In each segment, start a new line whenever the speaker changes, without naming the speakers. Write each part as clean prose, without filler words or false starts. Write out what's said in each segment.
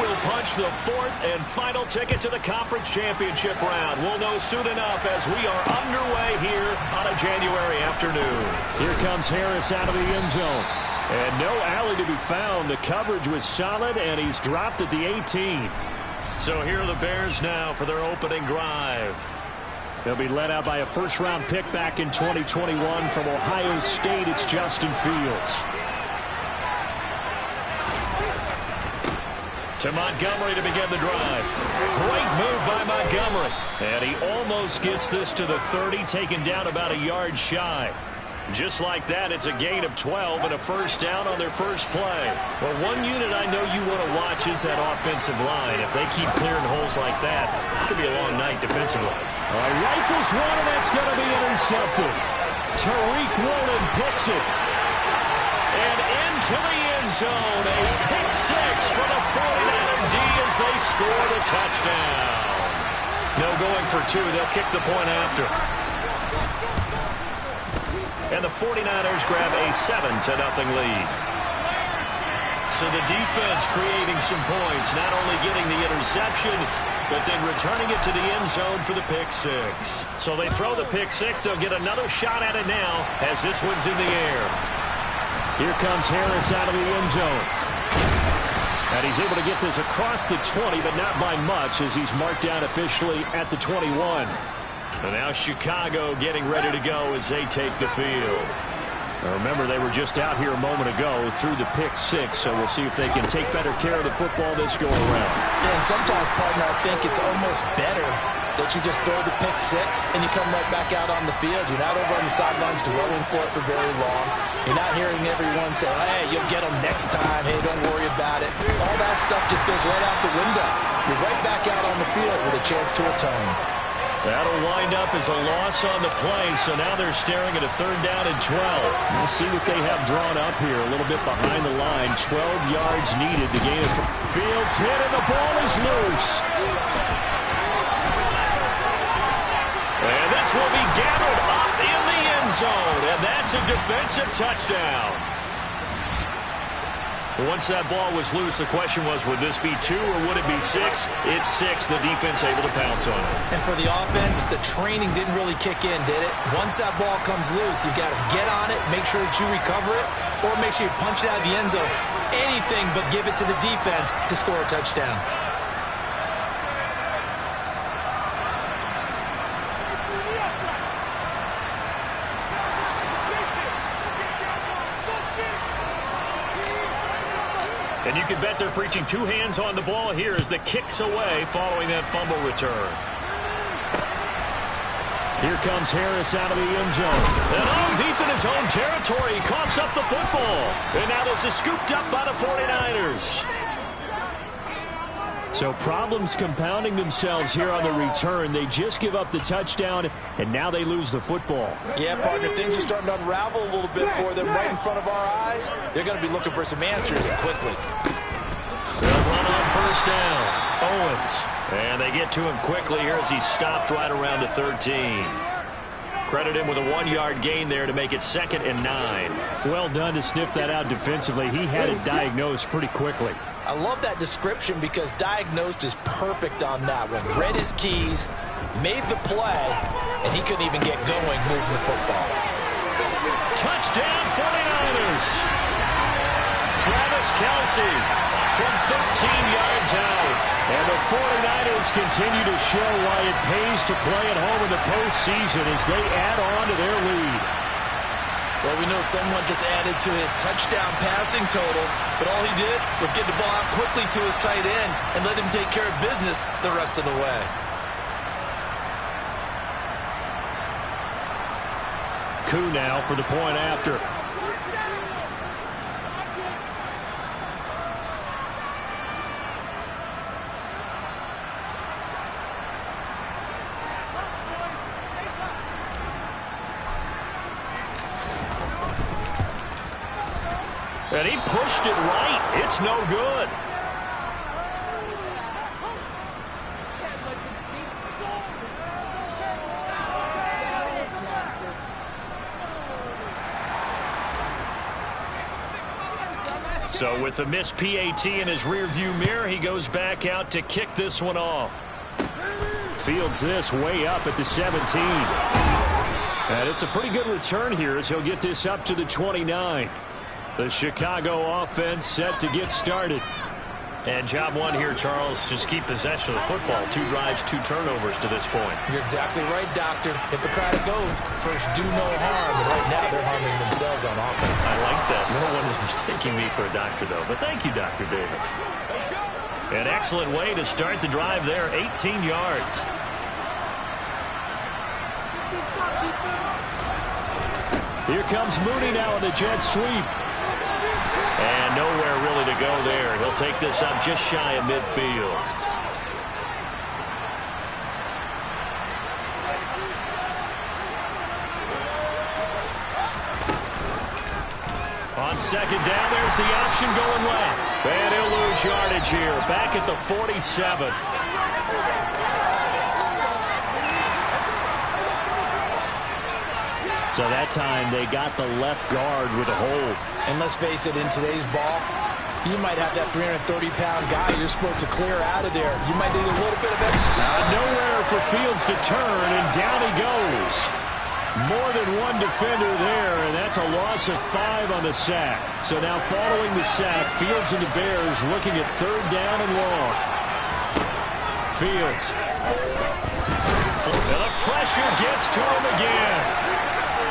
will punch the fourth and final ticket to the conference championship round. We'll know soon enough as we are underway here on a January afternoon.
Here comes Harris out of the end zone. And no alley to be found. The coverage was solid, and he's dropped at the 18.
So here are the Bears now for their opening drive.
They'll be led out by a first-round pick back in 2021 from Ohio State. It's Justin Fields.
To Montgomery to begin the drive. Great move by Montgomery. And he almost gets this to the 30, taken down about a yard shy. Just like that, it's a gain of 12 and a first down on their first play. Well, one unit I know you want to watch is that offensive line. If they keep clearing holes like that, it could be a long night defensively.
Rifles one, and that's going to be intercepted. Tariq Woolen picks it.
And into the end zone, a pick six for the 49er D as they score the touchdown. No going for two. They'll kick the point after. And the 49ers grab a 7-0 lead. So the defense creating some points, not only getting the interception, but then returning it to the end zone for the pick six.
So they throw the pick six. They'll get another shot at it now
as this one's in the air.
Here comes Harris out of the end zone. And he's able to get this across the 20, but not by much as he's marked down officially at the 21.
And now Chicago getting ready to go as they take the field.
Now remember, they were just out here a moment ago through the pick six, so we'll see if they can take better care of the football this go around.
Yeah, and sometimes, partner, I think it's almost better that you just throw the pick six and you come right back out on the field. You're not over on the sidelines dwelling for it for very long. You're not hearing everyone say, hey, you'll get them next time. Hey, don't worry about it. All that stuff just goes right out the window. You're right back out on the field with a chance to atone.
That'll wind up as a loss on the play, so now they're staring at a 3rd down and 12.
We'll see what they have drawn up here. A little bit behind the line. 12 yards needed to gain it. Fields hit, and the ball is loose.
And this will be gathered up in the end zone, and that's a defensive touchdown. Once that ball was loose, the question was, would this be 2 or would it be 6? It's 6. The defense able to pounce on it.
And for the offense, the training didn't really kick in, did it? Once that ball comes loose, you got to get on it, make sure that you recover it, or make sure you punch it out of the end zone. Anything but give it to the defense to score a touchdown.
And you can bet they're preaching 2 hands on the ball here as the kick's away following that fumble return.
Here comes Harris out of the end zone.
And all deep in his own territory, he coughs up the football. And now this is scooped up by the 49ers.
So problems compounding themselves here on the return. They just give up the touchdown, and now they lose the football.
Yeah, partner, things are starting to unravel a little bit for them right in front of our eyes. They're going to be looking for some answers quickly.
They'll run on first down. Owens. And they get to him quickly here as he stopped right around the 13. Credit him with a 1-yard gain there to make it 2nd and 9.
Well done to sniff that out defensively. He had it diagnosed pretty quickly.
I love that description because diagnosed is perfect on that one. Read his keys, made the play, and he couldn't even get going moving the football.
Touchdown 49ers! Travis Kelce from 13 yards out.
And the 49ers continue to show why it pays to play at home in the postseason as they add on to their lead.
Well, we know someone just added to his touchdown passing total, but all he did was get the ball out quickly to his tight end and let him take care of business the rest of the way.
Coup now for the point after.
And he pushed it right. It's no good. So with the missed PAT in his rearview mirror, he goes back out to kick this one off.
Fields this way up at the 17. And it's a pretty good return here as he'll get this up to the 29. The Chicago offense set to get started.
And job one here, Charles, just keep possession of the football. 2 drives, 2 turnovers to this point.
You're exactly right, Doctor. Hippocratic oath. First, do no harm. And right now, they're harming themselves on offense.
I like that. No one is mistaking me for a doctor, though. But thank you, Dr. Davis. An excellent way to start the drive there. 18 yards.
Here comes Mooney now in the jet sweep.
And nowhere really to go there. He'll take this up just shy of midfield. On second down, there's the option going left. And he'll lose yardage here. Back at the 47.
So that time they got the left guard with a hold.
And let's face it, in today's ball, you might have that 330-pound guy you're supposed to clear out of there. You might need a little bit of it.
Nowhere for Fields to turn, and down he goes. More than one defender there, and that's a loss of 5 on the sack. So now following the sack, Fields and the Bears looking at 3rd down and long. Fields.
And the pressure gets to him again.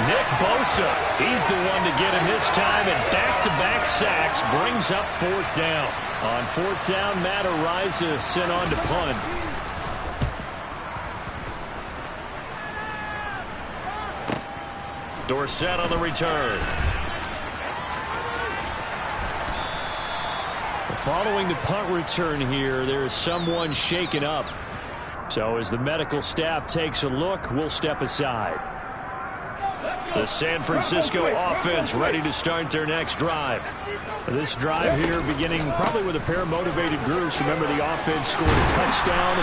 Nick Bosa, he's the one to get him this time, and back-to-back sacks brings up 4th down.
On 4th down, Matt Araiza sent on to punt.
Dorsett on the return.
Following the punt return here, there's someone shaken up. So as the medical staff takes a look, we'll step aside.
The San Francisco offense ready to start their next drive.
This drive here beginning probably with a pair of motivated groups. Remember, the offense scored a touchdown.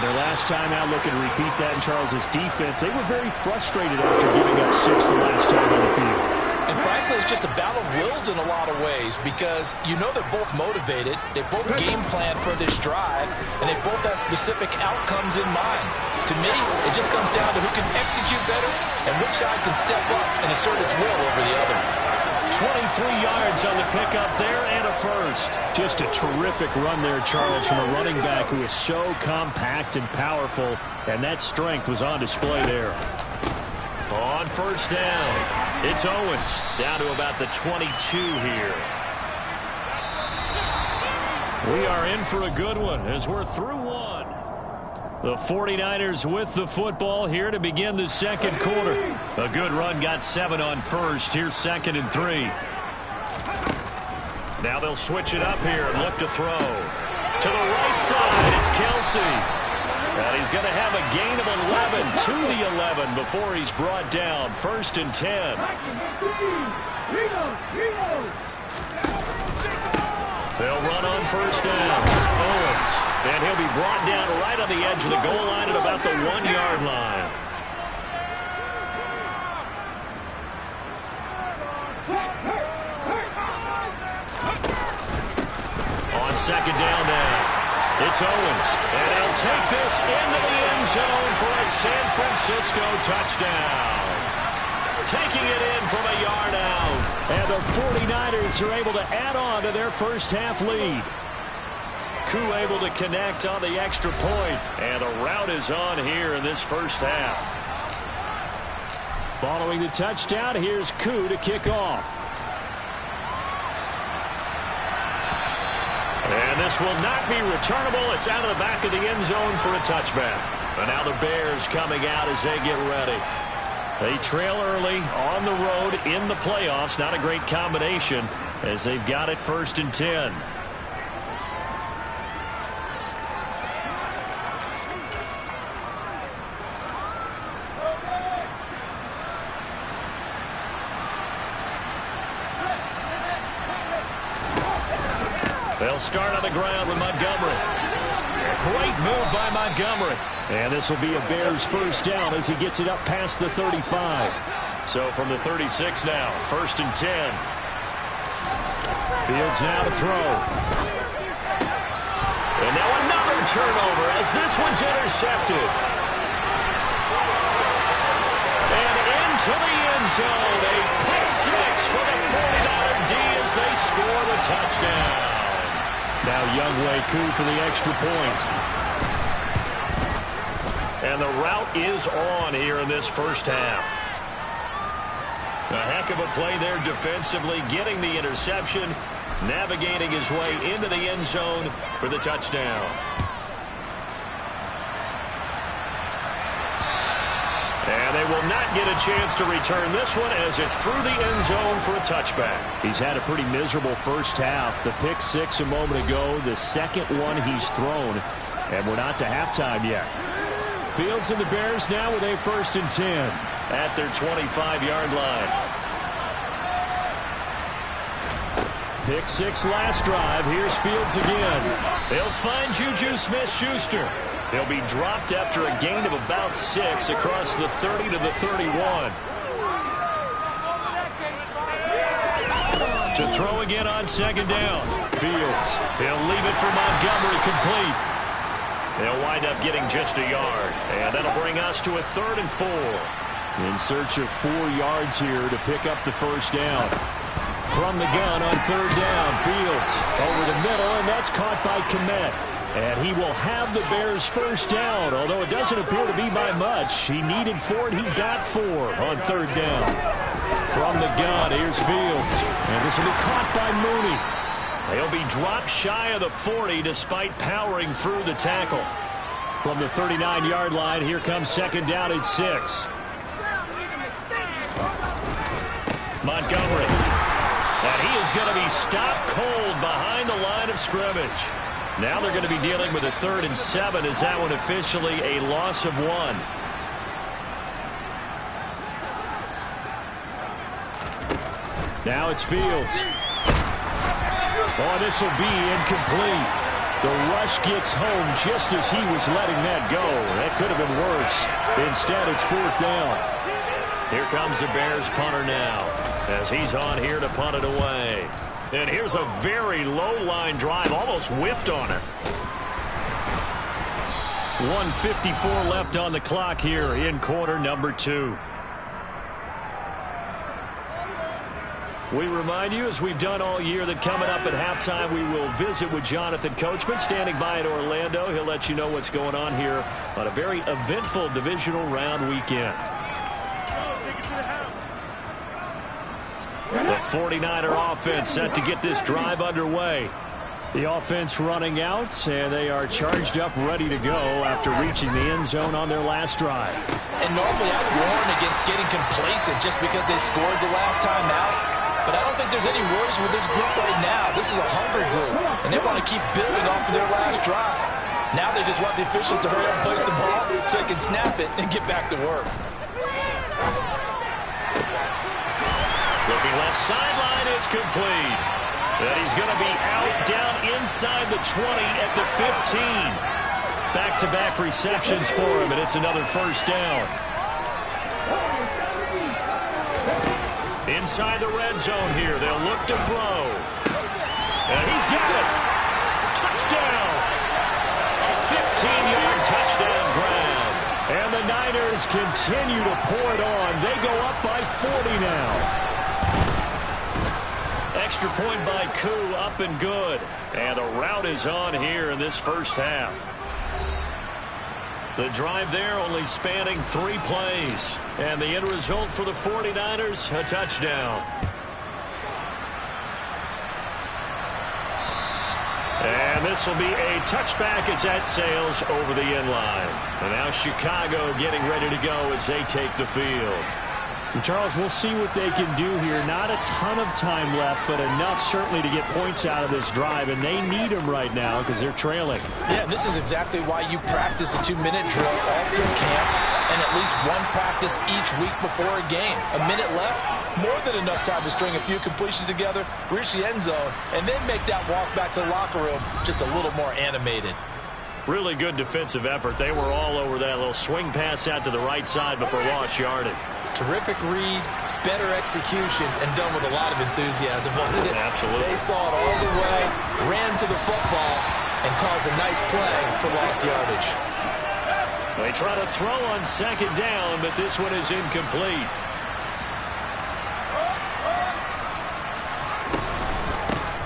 Their last time out, looking to repeat that in Charles's defense. They were very frustrated after giving up 6 the last time on the field.
And frankly, it's just a battle of wills in a lot of ways because you know they're both motivated. They both game plan for this drive, and they both have specific outcomes in mind. To me, it just comes down to who can execute better and which side can step up and assert its will over the other.
23 yards on the pickup there and a first.
Just a terrific run there, Charles, from a running back who is so compact and powerful, and that strength was on display there.
On 1st down, it's Owens down to about the 22 here. We are in for a good one as we're through one. The 49ers with the football here to begin the second quarter. A good run, got 7 on first. Here's 2nd and 3. Now they'll switch it up here and look to throw. To the right side, it's Kelsey. And he's going to have a gain of 11 to the 11 before he's brought down. 1st and 10. They'll run on 1st down. Owens. And he'll be brought down right on the edge of the goal line at about the 1-yard line. On 2nd down now. It's Owens, and he'll take this into the end zone for a San Francisco touchdown. Taking it in from a yard out.
And the 49ers are able to add on to their first half lead.
Koo able to connect on the extra point, and the route is on here in this first half.
Following the touchdown, here's Koo to kick off.
And this will not be returnable. It's out of the back of the end zone for a touchback. And now the Bears coming out as they get ready. They trail early on the road in the playoffs. Not a great combination as they've got it 1st and 10. They'll start on the ground with Montgomery. Great move by Montgomery.
And this will be a Bears 1st down as he gets it up past the 35.
So from the 36 now, 1st and 10.
Fields now to throw.
And now another turnover as this one's intercepted. And into the end zone. A pick six for the 49er D as they score the touchdown.
Now Younghoe Koo for the extra point.
And the route is on here in this first half. A heck of a play there defensively, getting the interception, navigating his way into the end zone for the touchdown. And they will not get a chance to return this one as it's through the end zone for a touchback.
He's had a pretty miserable first half. The pick six a moment ago, the second one he's thrown, and we're not to halftime yet. Fields and the Bears now with a 1st and 10.
At their 25-yard line.
Pick six last drive. Here's Fields again.
They'll find Juju Smith-Schuster. He'll be dropped after a gain of about 6 across the 30 to the 31. To throw again on 2nd down. Fields. He'll leave it for Montgomery complete. They'll wind up getting just a yard. And that'll bring us to a 3rd and 4.
In search of 4 yards here to pick up the first down. From the gun on 3rd down, Fields over the middle, and that's caught by Kmet. And he will have the Bears' first down, although it doesn't appear to be by much. He needed 4, and he got 4 on 3rd down. From the gun, here's Fields. And this will be caught by Mooney.
He'll be dropped shy of the 40 despite powering through the tackle.
From the 39-yard line, here comes 2nd down at 6.
Montgomery. And he is going to be stopped cold behind the line of scrimmage. Now they're going to be dealing with a 3rd and 7 as that one officially a loss of 1.
Now it's Fields. Oh, this will be incomplete. The rush gets home just as he was letting that go. That could have been worse. Instead, it's 4th down.
Here comes the Bears punter now as he's on here to punt it away. And here's a very low line drive, almost whiffed on it. 1:54 left on the clock here in quarter number 2. We remind you, as we've done all year, that coming up at halftime, we will visit with Jonathan Coachman, standing by in Orlando. He'll let you know what's going on here on a very eventful divisional round weekend. The 49er offense set to get this drive underway.
The offense running out, and they are charged up, ready to go after reaching the end zone on their last drive.
And normally I'd warn against getting complacent just because they scored the last time out. But I don't think there's any worries with this group right now. This is a hungry group, and they want to keep building off of their last drive. Now they just want the officials to hurry up and place the ball so they can snap it and get back to work.
Looking left sideline, it's complete. And he's going to be out down inside the 20 at the 15. Back-to-back receptions for him, and it's another first down. Inside the red zone here, they'll look to throw. And he's got it. Touchdown. A 15-yard touchdown grab.
And the Niners continue to pour it on. They go up by 40 now.
Extra point by Koo, up and good. And a route is on here in this first half. The drive there only spanning 3 plays. And the end result for the 49ers, a touchdown. And this will be a touchback as that sails over the end line. And now Chicago getting ready to go as they take the field.
And Charles, we'll see what they can do here. Not a ton of time left, but enough certainly to get points out of this drive, and they need them right now because they're trailing.
Yeah, this is exactly why you practice a 2-minute drill all through camp and at least one practice each week before a game. A minute left, more than enough time to string a few completions together, reach the end zone, and then make that walk back to the locker room just a little more animated.
Really good defensive effort. They were all over that little swing pass out to the right side before lost yardage.
Terrific read, better execution and done with a lot of enthusiasm, wasn't it?
Absolutely.
They saw it all the way, ran to the football, and caused a nice play for lost yardage.
They try to throw on second down, but this one is incomplete.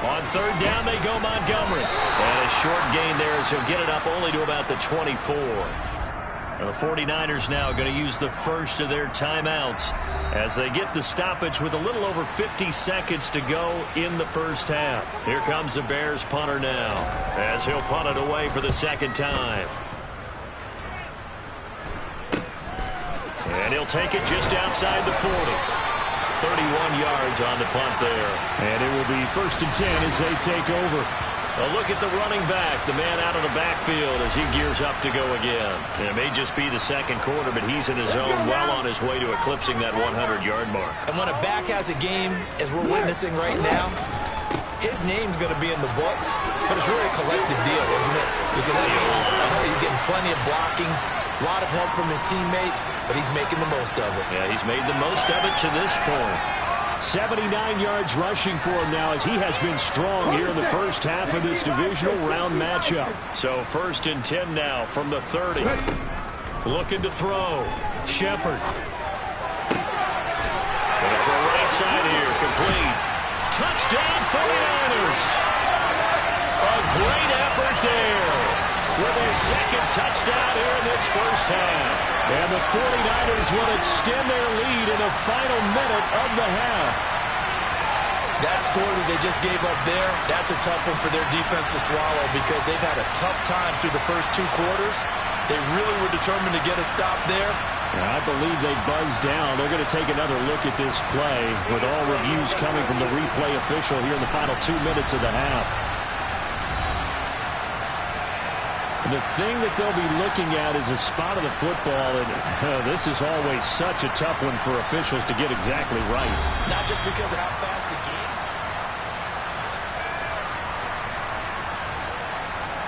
On third down, they go Montgomery. And a short gain there as he'll get it up only to about the 24. The 49ers now going to use the first of their timeouts as they get the stoppage with a little over 50 seconds to go in the first half. Here comes the Bears punter now as he'll punt it away for the second time. And he'll take it just outside the 40. 31 yards on the punt there.
And it will be 1st and 10 as they take over.
A look at the running back, the man out of the backfield as he gears up to go again. And it may just be the second quarter, but he's in his zone, well on his way to eclipsing that 100-yard mark.
And when a back has a game, as we're witnessing right now, his name's going to be in the books, but it's really a collective deal, isn't it? Because that means he's getting plenty of blocking, a lot of help from his teammates, but he's making the most of it.
Yeah, he's made the most of it to this point.
79 yards rushing for him now as he has been strong here in the first half of this divisional round matchup.
So 1st and 10 now from the 30. Looking to throw. Shepard. Gonna throw right side here. Complete. Touchdown 49ers. A great effort there with their second touchdown here in this first half.
And the 49ers will extend their lead in the final minute of the half.
That score that they just gave up there, that's a tough one for their defense to swallow because they've had a tough time through the first 2 quarters. They really were determined to get a stop there.
And I believe they buzzed down. They're going to take another look at this play with all reviews coming from the replay official here in the final 2 minutes of the half. The thing that they'll be looking at is a spot of the football, and this is always such a tough one for officials to get exactly right.
Not just because of how fast the game.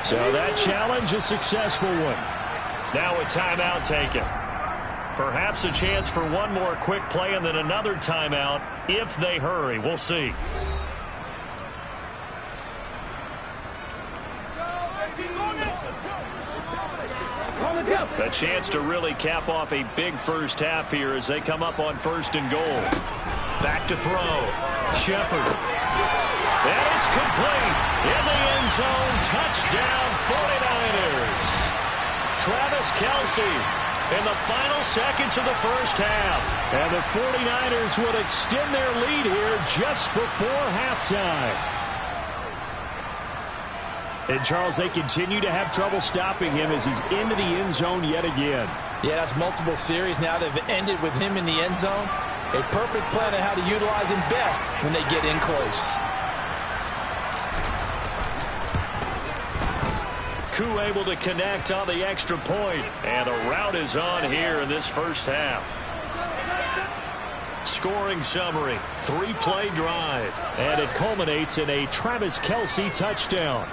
So that challenge, a successful one.
Now a timeout taken. Perhaps a chance for one more quick play and then another timeout if they hurry. We'll see. A chance to really cap off a big first half here as they come up on 1st and goal. Back to throw. Shepard. And it's complete. In the end zone. Touchdown 49ers. Travis Kelce in the final seconds of the first half.
And the 49ers will extend their lead here just before halftime. And, Charles, they continue to have trouble stopping him as he's into the end zone yet again.
Yeah, that's multiple series now that have ended with him in the end zone. A perfect plan on how to utilize him best when they get in close.
Koo able to connect on the extra point. And the route is on here in this first half. Scoring summary, 3-play drive.
And it culminates in a Travis Kelce touchdown.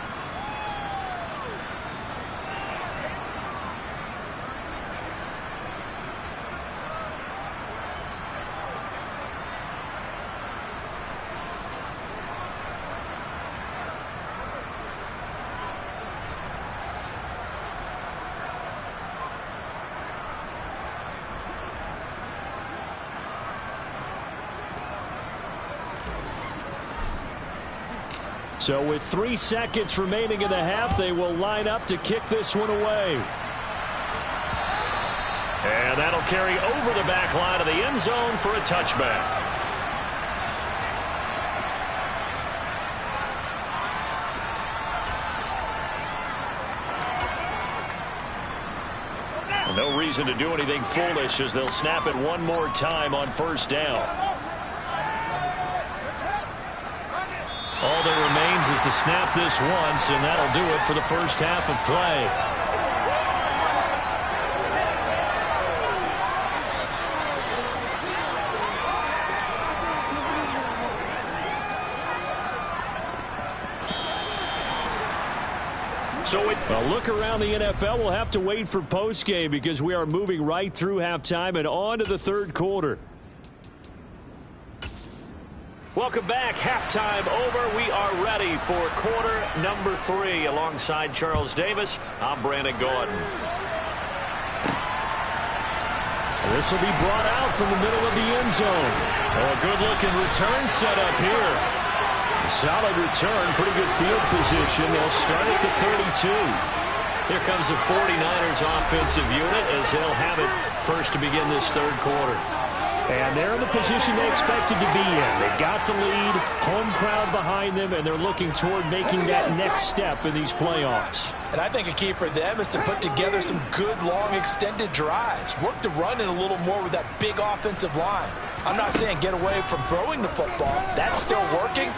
So with 3 seconds remaining in the half, they will line up to kick this one away.
And that'll carry over the back line of the end zone for a touchback. No reason to do anything foolish as they'll snap it one more time on 1st down. All that remains is to snap this once, and that'll do it for the first half of play. So
a look around the NFL. We'll have to wait for postgame because we are moving right through halftime and on to the 3rd quarter.
Welcome back. Halftime over. We are ready for quarter number 3. Alongside Charles Davis, I'm Brandon Gordon.
This will be brought out from the middle of the end zone.
Oh, a good-looking return set up here.
Solid return, pretty good field position. They'll start at the 32.
Here comes the 49ers offensive unit as they'll have it first to begin this third quarter.
And they're in the position they expected to be in. They've got the lead, home crowd behind them, and they're looking toward making that next step in these playoffs.
And I think a key for them is to put together some good, long, extended drives. Work the run in a little more with that big offensive line. I'm not saying get away from throwing the football. That's still working.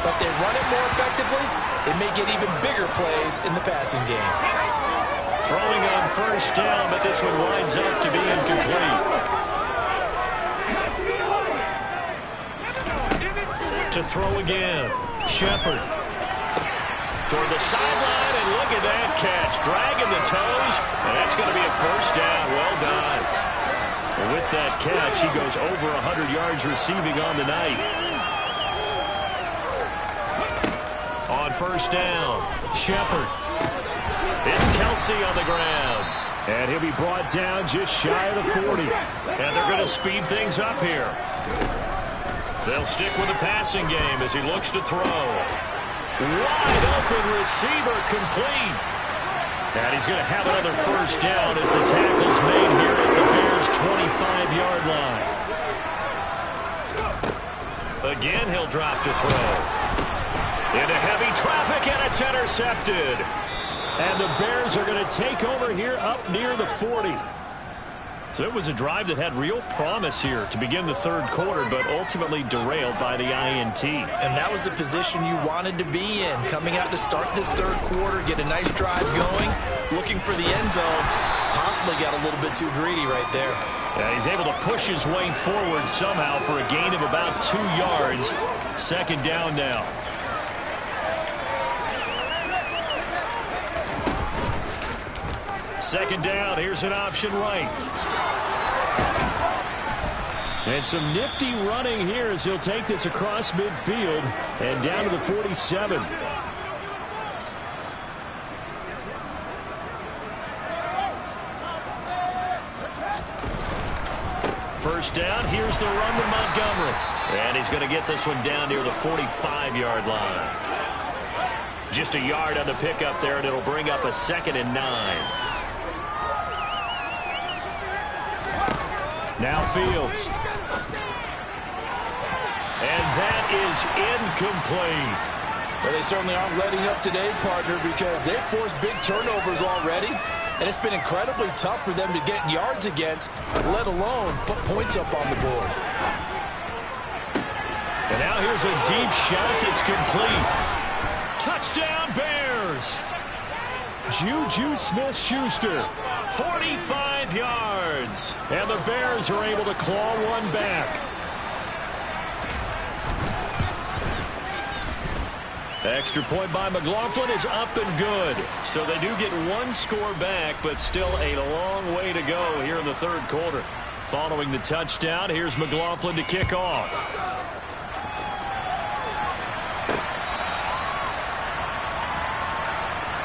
But if they run it more effectively, they may get even bigger plays in the passing game.
Throwing on first down, but this one winds up to be incomplete. To throw again. Shepard. Toward the sideline, and look at that catch. Dragging the toes, and that's going to be a first down. Well done. And with that catch, he goes over 100 yards receiving on the night. On first down, Shepard. It's Kelsey on the ground.
And he'll be brought down just shy of the 40.
And they're going to speed things up here. They'll stick with the passing game as he looks to throw. Wide open receiver complete. And he's going to have another first down as the tackle's made here at the Bears' 25-yard line. Again, he'll drop to throw. Into heavy traffic, and it's intercepted.
And the Bears are going to take over here up near the 40.
So it was a drive that had real promise here to begin the third quarter, but ultimately derailed by the INT.
And that was the position you wanted to be in. Coming out to start this third quarter, get a nice drive going, looking for the end zone. Possibly got a little bit too greedy right there.
Yeah, he's able to push his way forward somehow for a gain of about 2 yards. Second down now. Second down, here's an option right.
And some nifty running here as he'll take this across midfield and down to the 47.
First down, here's the run to Montgomery. And he's going to get this one down near the 45-yard line. Just a yard on the pickup there, and it'll bring up a 2nd and 9. Now Fields. And that is incomplete.
Well, they certainly aren't letting up today, partner, because they've forced big turnovers already. And it's been incredibly tough for them to get yards against, let alone put points up on the board.
And now here's a deep shot that's complete. Touchdown, Bears!
Juju Smith-Schuster.
45 yards.
And the Bears are able to claw one back.
Extra point by McLaughlin is up and good. So they do get one score back, but still a long way to go here in the third quarter. Following the touchdown, here's McLaughlin to kick off.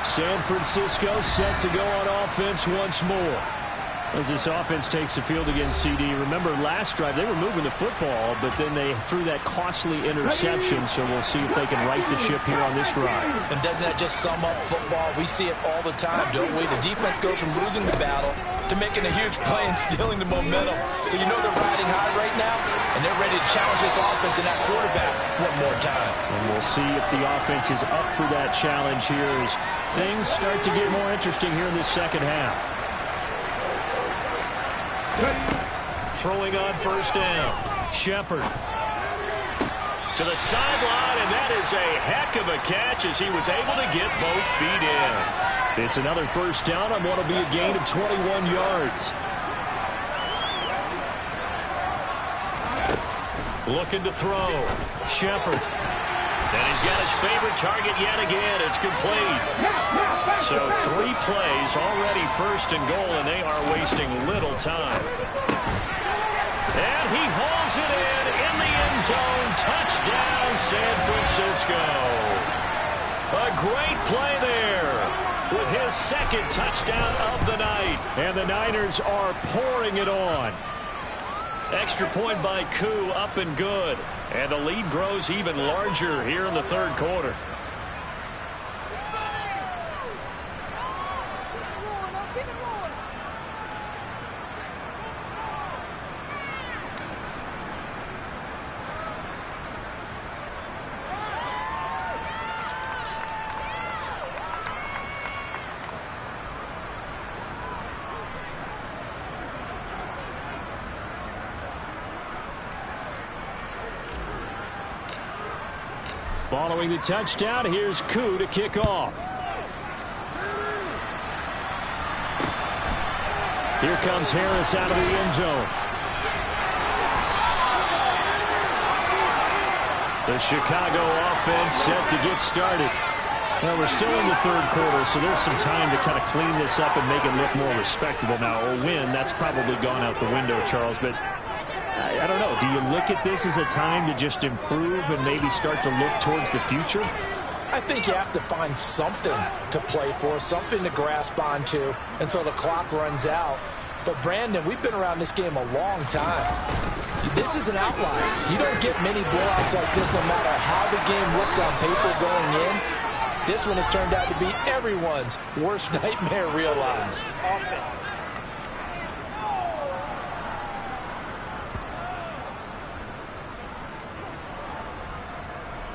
San Francisco set to go on offense once more. As this offense takes the field against CD. Remember last drive, they were moving the football, but then they threw that costly interception, so we'll see if they can right the ship here on this drive.
And doesn't that just sum up football? We see it all the time, don't we? The defense goes from losing the battle to making a huge play and stealing the momentum. So you know they're riding high right now, and they're ready to challenge this offense and that quarterback one more time.
And we'll see if the offense is up for that challenge here as things start to get more interesting here in this second half.
Throwing on first down. Shepard. To the sideline, and that is a heck of a catch as he was able to get both feet in.
It's another first down on what will be a gain of 21 yards.
Looking to throw. Shepard. And he's got his favorite target yet again. It's complete. So 3 plays already first and goal, and they are wasting little time. And he hauls it in the end zone. Touchdown. great play there with his second touchdown of the night.
And the Niners are pouring it on.
Extra point by Koo, up and good. And the lead grows even larger here in the third quarter.
Following the touchdown, here's Koo to kick off. Here comes Harris out of the end zone. The Chicago offense set to get started. Well, we're still in the third quarter, so there's some time to kind of clean this up and make it look more respectable. Now, a win, that's probably gone out the window, Charles, but I don't know. Do you look at this as a time to just improve and maybe start to look towards the future?
I think you have to find something to play for, something to grasp onto until the clock runs out. But, Brandon, we've been around this game a long time. This is an outlier. You don't get many blowouts like this no matter how the game looks on paper going in. This one has turned out to be everyone's worst nightmare realized.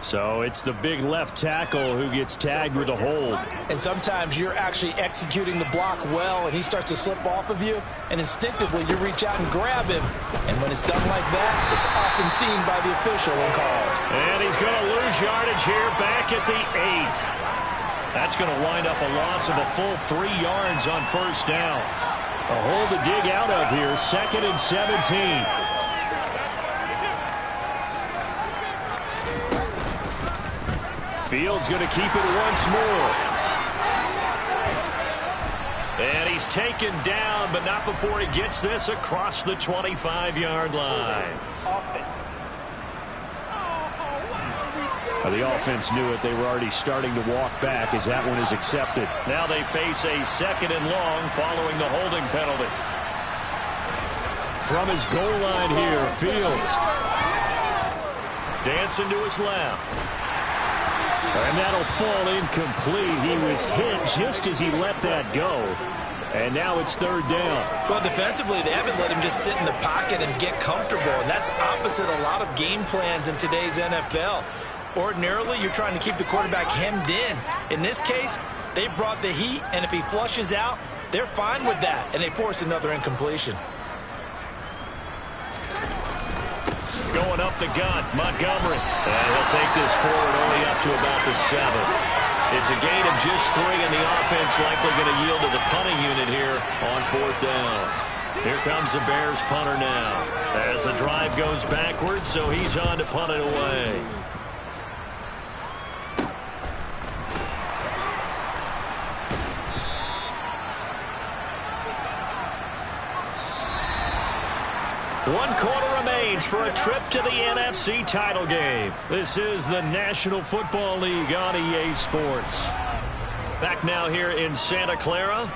So it's the big left tackle who gets tagged with a hold.
And sometimes you're actually executing the block well, and he starts to slip off of you, and instinctively you reach out and grab him. And when it's done like that, it's often seen by the official and called.
And he's going to lose yardage here back at the 8. That's going to wind up a loss of a full 3 yards on first down.
A hole to dig out of here, 2nd and 17. Fields going to keep it once more.
And he's taken down, but not before he gets this across the 25-yard line.
The offense knew it. They were already starting to walk back as that one is accepted.
Now they face a 2nd and long following the holding penalty.
From his goal line here, Fields.
Dancing to his left.
And that'll fall incomplete. He was hit just as he let that go. And now it's 3rd down.
Well, defensively, they haven't let him just sit in the pocket and get comfortable. And that's opposite a lot of game plans in today's NFL. Ordinarily, you're trying to keep the quarterback hemmed in. In this case, they brought the heat, and if he flushes out, they're fine with that, and they force another incompletion.
Going up the gut, Montgomery. And he'll take this forward only up to about the 7. It's a gain of just 3, and the offense likely going to yield to the punting unit here on 4th down. Here comes the Bears punter now as the drive goes backwards, so he's on to punt it away. One quarter remains for a trip to the NFC title game. This is the National Football League on EA Sports. Back now here in Santa Clara.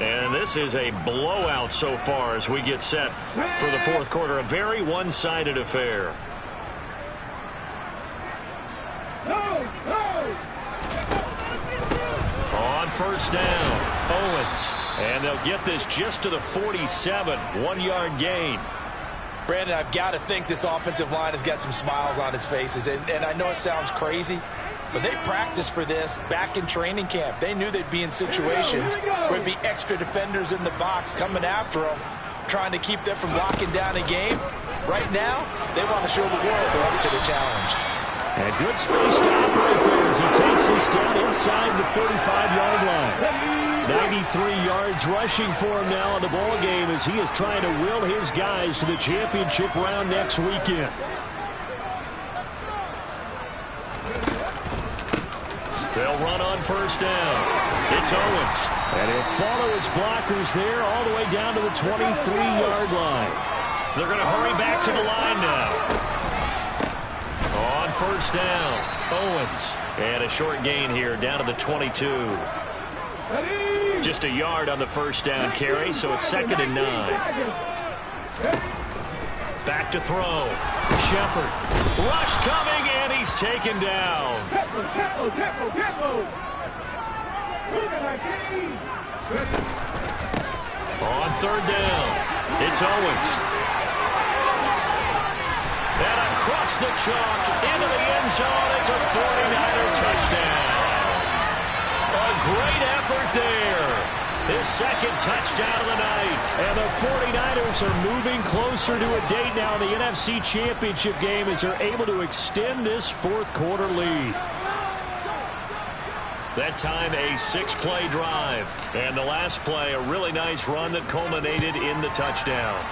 And this is a blowout so far as we get set for the 4th quarter. A very one-sided affair. On first down, Owens. And they'll get this just to the 47, 1-yard gain.
Brandon, I've got to think this offensive line has got some smiles on its faces. And I know it sounds crazy, but they practiced for this back in training camp. They knew they'd be in situations where there'd be extra defenders in the box coming after them, trying to keep them from locking down a game. Right now, they want to show the world they're up to the challenge.
And good space to operate there as he takes this down inside the 35-yard line. 93 yards rushing for him now in the ball game as he is trying to will his guys to the championship round next weekend.
They'll run on first down. It's Owens.
And he'll follow his blockers there all the way down to the 23-yard line.
They're going to hurry back to the line now. On first down, Owens. And a short gain here down to the 22. Just a yard on the first down carry, so it's 2nd and 9. Back to throw. Shepard. Rush coming, and he's taken down. On third down, it's Owens. And across the chalk, into the end zone, it's a 49er touchdown. A great effort there. His 2nd touchdown of the night. And the 49ers are moving closer to a date now in the NFC Championship game as they're able to extend this 4th quarter lead. That time a 6-play drive. And the last play, a really nice run that culminated in the touchdown.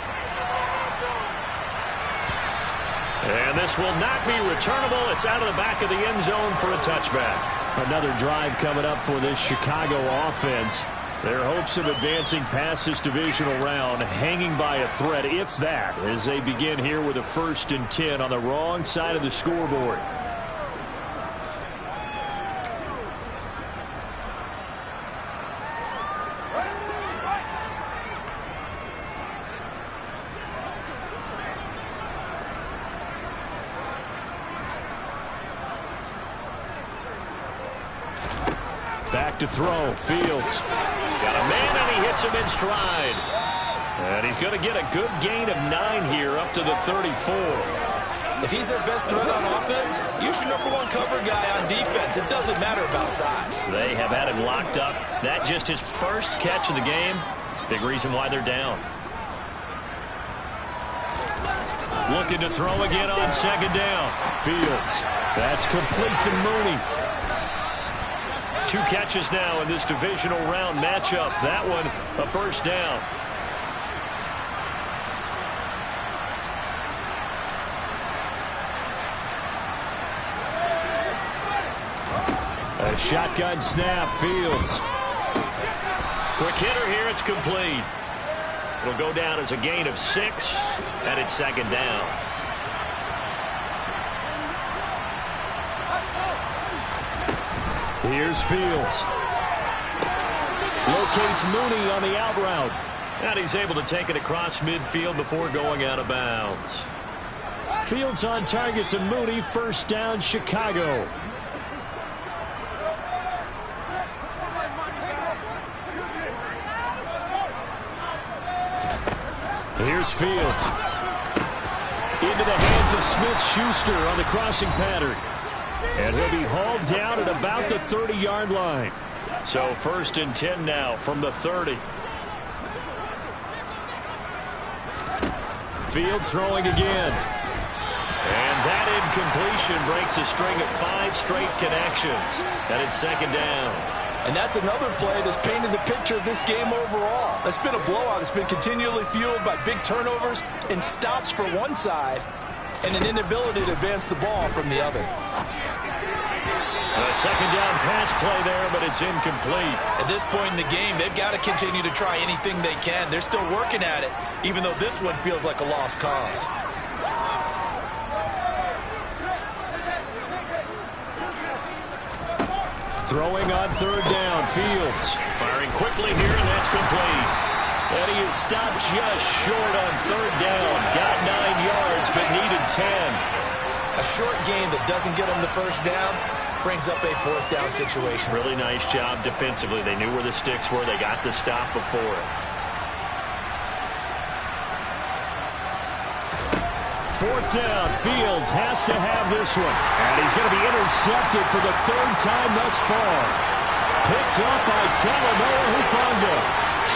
And this will not be returnable. It's out of the back of the end zone for a touchback.
Another drive coming up for this Chicago offense. Their hopes of advancing past this divisional round hanging by a thread, if that, as they begin here with a 1st and 10 on the wrong side of the scoreboard. Back to throw, Fields.
Got a man, and he hits him in stride. And he's going to get a good gain of 9 here, up to the 34.
If he's their best threat on offense, use your #1 cover guy on defense. It doesn't matter about size.
They have had him locked up. That just his first catch of the game. Big reason why they're down. Looking to throw again on 2nd down.
Fields. That's complete to Mooney.
2 catches now in this divisional round matchup. That one, a 1st down.
A shotgun snap, Fields.
Quick hitter here, it's complete. It'll go down as a gain of 6, and it's 2nd down.
Here's Fields. Locates Mooney on the out route.
And he's able to take it across midfield before going out of bounds.
Fields on target to Mooney. 1st down, Chicago. Here's Fields. Into the hands of Smith-Schuster on the crossing pattern. And he'll be hauled down at about the 30-yard line.
So 1st and 10 now from the 30.
Fields throwing again.
And that incompletion breaks a string of 5 straight connections. And it's 2nd down.
And that's another play that's painted the picture of this game overall. It's been a blowout. It's been continually fueled by big turnovers and stops for one side and an inability to advance the ball from the other.
A 2nd down pass play there, but it's incomplete.
At this point in the game, they've got to continue to try anything they can. They're still working at it, even though this one feels like a lost cause.
Throwing on 3rd down, Fields.
Firing quickly here, and that's complete. And he is stopped just short on 3rd down. Got 9 yards, but needed 10.
A short gain that doesn't get him the 1st down brings up a 4th down situation.
Really nice job defensively. They knew where the sticks were. They got the stop before it.
4th down, Fields has to have this one. And he's going to be intercepted for the 3rd time thus far. Picked up by Talanoa Hufanga.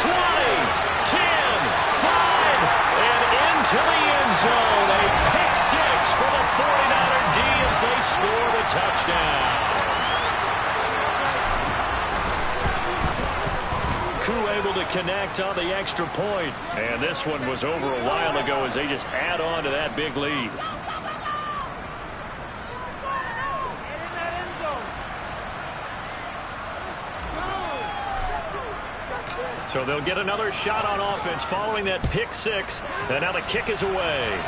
20, 10, 5, and into the end zone. A pick 6 for the 49er D as they score the touchdown. Able to connect on the extra point. And this one was over a while ago as they just add on to that big lead. So they'll get another shot on offense following that pick 6. And now the kick is away.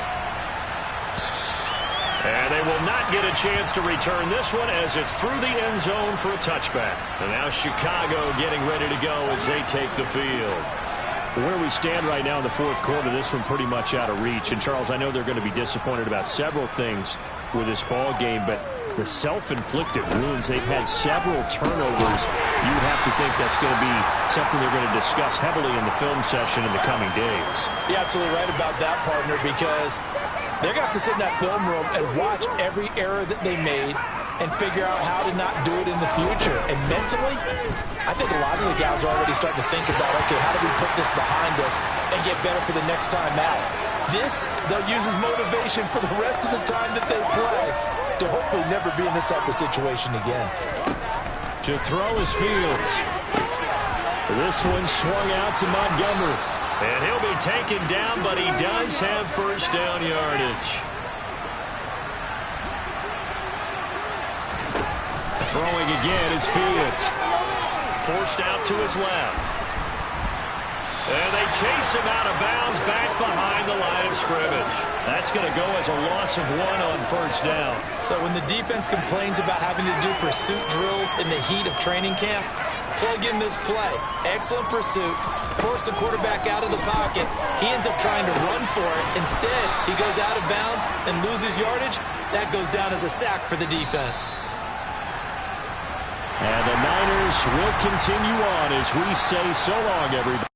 And they will not get a chance to return this one as it's through the end zone for a touchback. And now Chicago getting ready to go as they take the field.
Where we stand right now in the fourth quarter, this one pretty much out of reach. And, Charles, I know they're going to be disappointed about several things with this ball game, but the self-inflicted wounds, they've had several turnovers. You would have to think that's going to be something they're going to discuss heavily in the film session in the coming days.
You're absolutely right about that, partner, because they're going to have to sit in that film room and watch every error that they made and figure out how to not do it in the future. And mentally, I think a lot of the guys are already starting to think about, okay, how do we put this behind us and get better for the next time out? This, they'll use as motivation for the rest of the time that they play to hopefully never be in this type of situation again.
To throw is Fields. This one swung out to Montgomery.
And he'll be taken down, but he does have first down yardage.
Throwing again is Fields.
Forced out to his left. And they chase him out of bounds back behind the line of scrimmage. That's going to go as a loss of 1 on first down.
So when the defense complains about having to do pursuit drills in the heat of training camp, plug in this play. Excellent pursuit. Force the quarterback out of the pocket. He ends up trying to run for it. Instead, he goes out of bounds and loses yardage. That goes down as a sack for the defense.
And the Niners will continue on as we say so long, everybody.